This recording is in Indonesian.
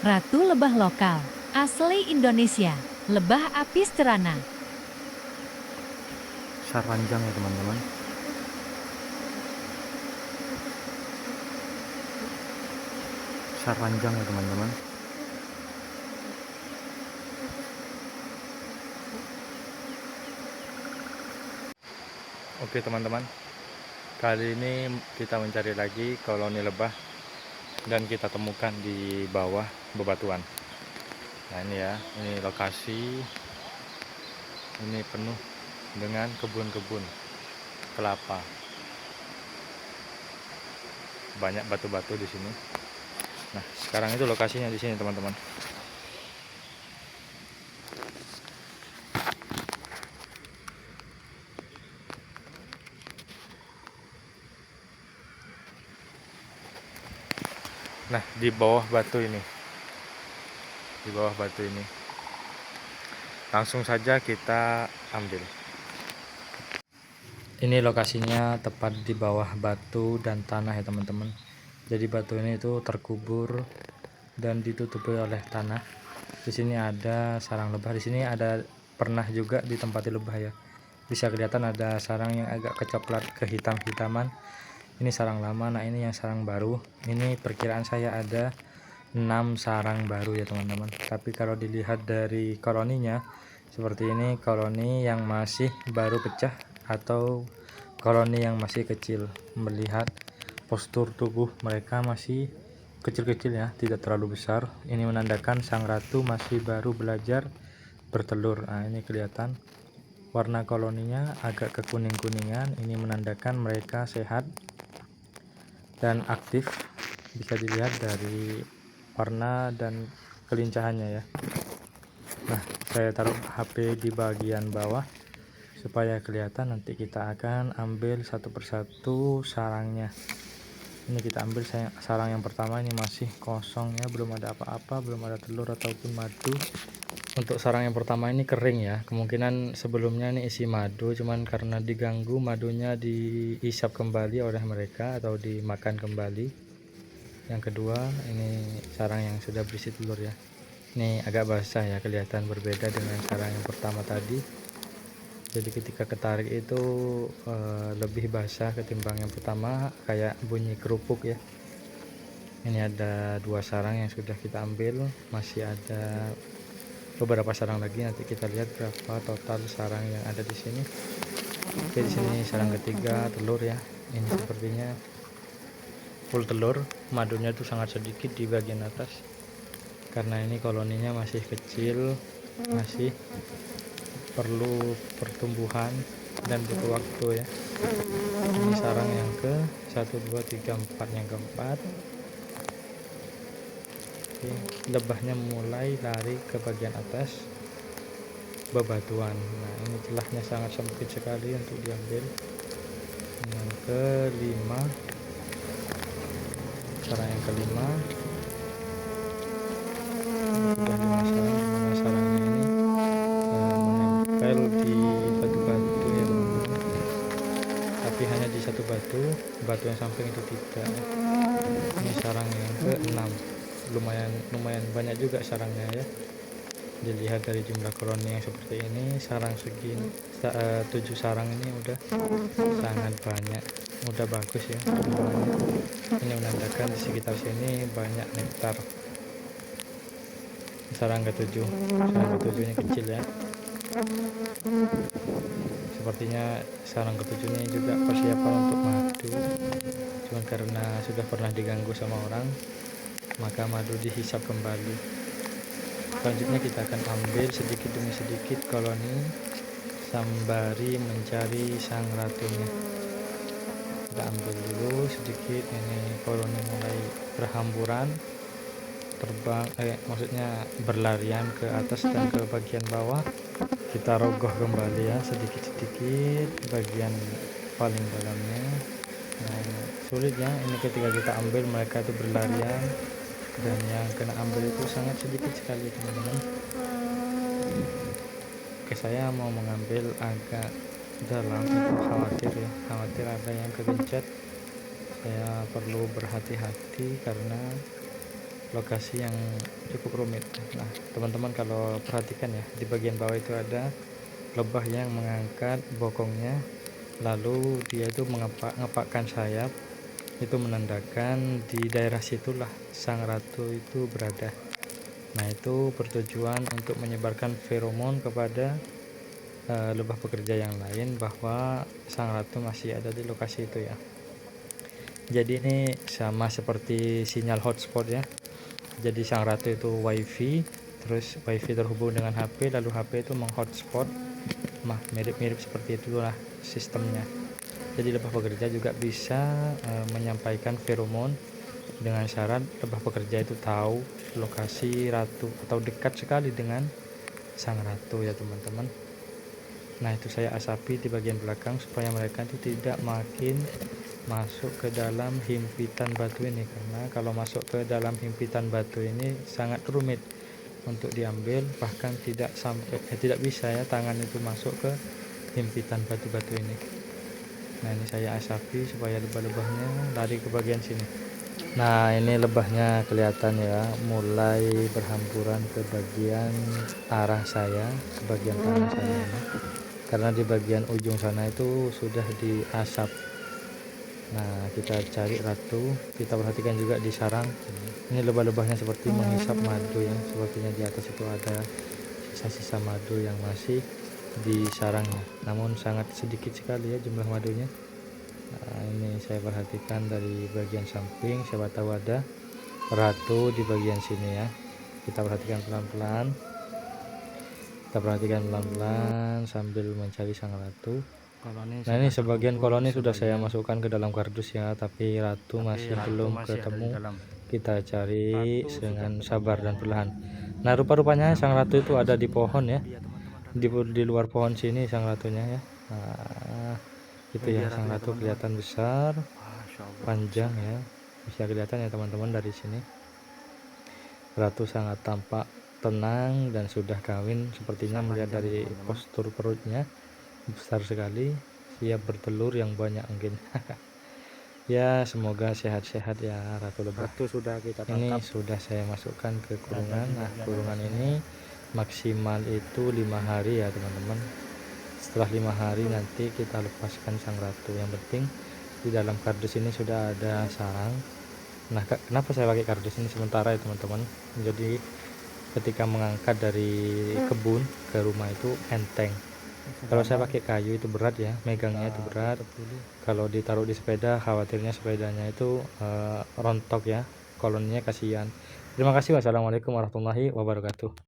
Ratu lebah lokal, asli Indonesia, lebah apis cerana. Saranjang ya teman-teman. Saranjang ya teman-teman. Oke teman-teman, kali ini kita mencari lagi koloni lebah dan kita temukan di bawah bebatuan. Nah ini ya, ini lokasi, ini penuh dengan kebun-kebun kelapa. Banyak batu-batu di sini. Nah sekarang itu lokasinya di sini teman-teman. Nah di bawah batu ini, langsung saja kita ambil. Ini lokasinya tepat di bawah batu dan tanah ya teman-teman. Jadi batu ini itu terkubur dan ditutupi oleh tanah. Di sini ada sarang lebah. Di sini ada pernah juga ditempati lebah ya. Bisa kelihatan ada sarang yang agak kecoklat kehitam-hitaman. Ini sarang lama. Nah ini yang sarang baru. Ini perkiraan saya ada 6 sarang baru ya teman-teman. Tapi kalau dilihat dari koloninya, seperti ini koloni yang masih baru pecah atau koloni yang masih kecil. Melihat postur tubuh mereka masih kecil-kecil ya, tidak terlalu besar. Ini menandakan sang ratu masih baru belajar bertelur. Nah ini kelihatan warna koloninya agak kekuning-kuningan. Ini menandakan mereka sehat dan aktif. Bisa dilihat dari warna dan kelincahannya ya. Nah saya taruh HP di bagian bawah supaya kelihatan. Nanti kita akan ambil satu persatu sarangnya. Ini kita ambil sarang yang pertama, ini masih kosong ya, belum ada apa-apa, belum ada telur ataupun madu. Untuk sarang yang pertama ini kering ya, kemungkinan sebelumnya ini isi madu, cuman karena diganggu madunya diisap kembali oleh mereka atau dimakan kembali. Yang kedua ini sarang yang sudah berisi telur ya, ini agak basah ya, kelihatan berbeda dengan sarang yang pertama tadi. Jadi ketika ketarik itu lebih basah ketimbang yang pertama, kayak bunyi kerupuk ya. Ini ada 2 sarang yang sudah kita ambil, masih ada beberapa sarang lagi. Nanti kita lihat berapa total sarang yang ada di sini. Oke, di sini sarang ketiga telur ya. Ini sepertinya full telur, madunya tuh sangat sedikit di bagian atas karena ini koloninya masih kecil, masih perlu pertumbuhan dan butuh waktu ya. Ini sarang yang ke 1 2 3 4, yang keempat. Oke, lebahnya mulai lari ke bagian atas bebatuan. Nah ini celahnya sangat sempit sekali untuk diambil. Yang kelima, sarang yang kelima, sudah 5 sarang, dimana sarangnya ini menempel di batu-batu ya teman-teman, tapi hanya di satu batu yang samping itu tidak. Ini sarang yang ke-6, lumayan banyak juga sarangnya ya. Dilihat dari jumlah koloni yang seperti ini, sarang segini 7 sarang ini udah sangat banyak, udah bagus ya jumlahnya. Ini menandakan di sekitar sini banyak nektar. Sarang ke-7 ini kecil ya. Sepertinya sarang ke-7 ini juga persiapan untuk madu, cuman karena sudah pernah diganggu sama orang, maka madu dihisap kembali. Selanjutnya kita akan ambil sedikit demi sedikit koloni sembari mencari sang ratunya. Kita ambil dulu sedikit. Ini koloni mulai berhamburan, terbang, maksudnya berlarian ke atas dan ke bagian bawah. Kita rogoh kembali ya, sedikit-sedikit bagian paling dalamnya. Nah sulit ya, ini ketika kita ambil mereka itu berlarian, dan yang kena ambil itu sangat sedikit sekali teman-teman. Oke, saya mau mengambil agak dalam, itu khawatir ada yang kegencet. Saya perlu berhati-hati karena lokasi yang cukup rumit. Nah teman-teman kalau perhatikan ya, di bagian bawah itu ada lebah yang mengangkat bokongnya, lalu dia itu ngepakkan sayap. Itu menandakan di daerah situlah sang ratu itu berada. Nah itu bertujuan untuk menyebarkan feromon kepada lebah pekerja yang lain bahwa sang ratu masih ada di lokasi itu ya. Jadi ini sama seperti sinyal hotspot ya. Jadi sang ratu itu wifi, terus wifi terhubung dengan HP, lalu HP itu menghotspot. Mirip-mirip seperti itulah sistemnya. Jadi lebah pekerja juga bisa menyampaikan feromon dengan syarat lebah pekerja itu tahu lokasi ratu atau dekat sekali dengan sang ratu ya teman-teman. Nah itu saya asapi di bagian belakang supaya mereka itu tidak makin masuk ke dalam himpitan batu ini, karena kalau masuk ke dalam himpitan batu ini sangat rumit untuk diambil, bahkan tidak sampai tidak bisa ya tangan itu masuk ke himpitan batu-batu ini. Nah ini saya asapi supaya lebah-lebahnya lari ke bagian sini. Nah ini lebahnya kelihatan ya, mulai berhamburan ke bagian arah saya, ke bagian tangan saya ini, karena di bagian ujung sana itu sudah diasap. Nah kita cari ratu, kita perhatikan juga di sarang. Ini lebah-lebahnya seperti menghisap madu ya, sepertinya di atas itu ada sisa-sisa madu yang masih di sarangnya, namun sangat sedikit sekali ya jumlah madunya. Nah ini saya perhatikan dari bagian samping, siapa tahu ada ratu di bagian sini ya. Kita perhatikan pelan-pelan, sambil mencari sang ratu. Nah ini sebagian koloni sudah saya masukkan ke dalam kardus ya, tapi ratu masih belum ketemu. Kita cari dengan sabar dan perlahan. Nah rupa-rupanya sang ratu itu ada di pohon ya, di luar pohon sini sang ratunya ya. Nah itu ya, sang ratu kelihatan besar, panjang ya, bisa kelihatan ya teman-teman dari sini. Ratu sangat tampak tenang dan sudah kawin, sepertinya melihat dari postur perutnya besar sekali, siap bertelur yang banyak mungkin. Ya semoga sehat-sehat ya ratu lebah. Ratu sudah kita Ini tangkap. sudah saya masukkan ke kurungan. Nah kurungan ini maksimal itu 5 hari ya teman-teman. Setelah 5 hari nanti kita lepaskan sang ratu. Yang penting di dalam kardus ini sudah ada sarang. Nah kenapa saya pakai kardus ini sementara ya teman-teman, jadi ketika mengangkat dari kebun ke rumah itu enteng. Kalau saya pakai kayu itu berat ya, megangnya itu berat. Kalau ditaruh di sepeda khawatirnya sepedanya itu rontok ya, kolonnya kasihan. Terima kasih. Wassalamualaikum warahmatullahi wabarakatuh.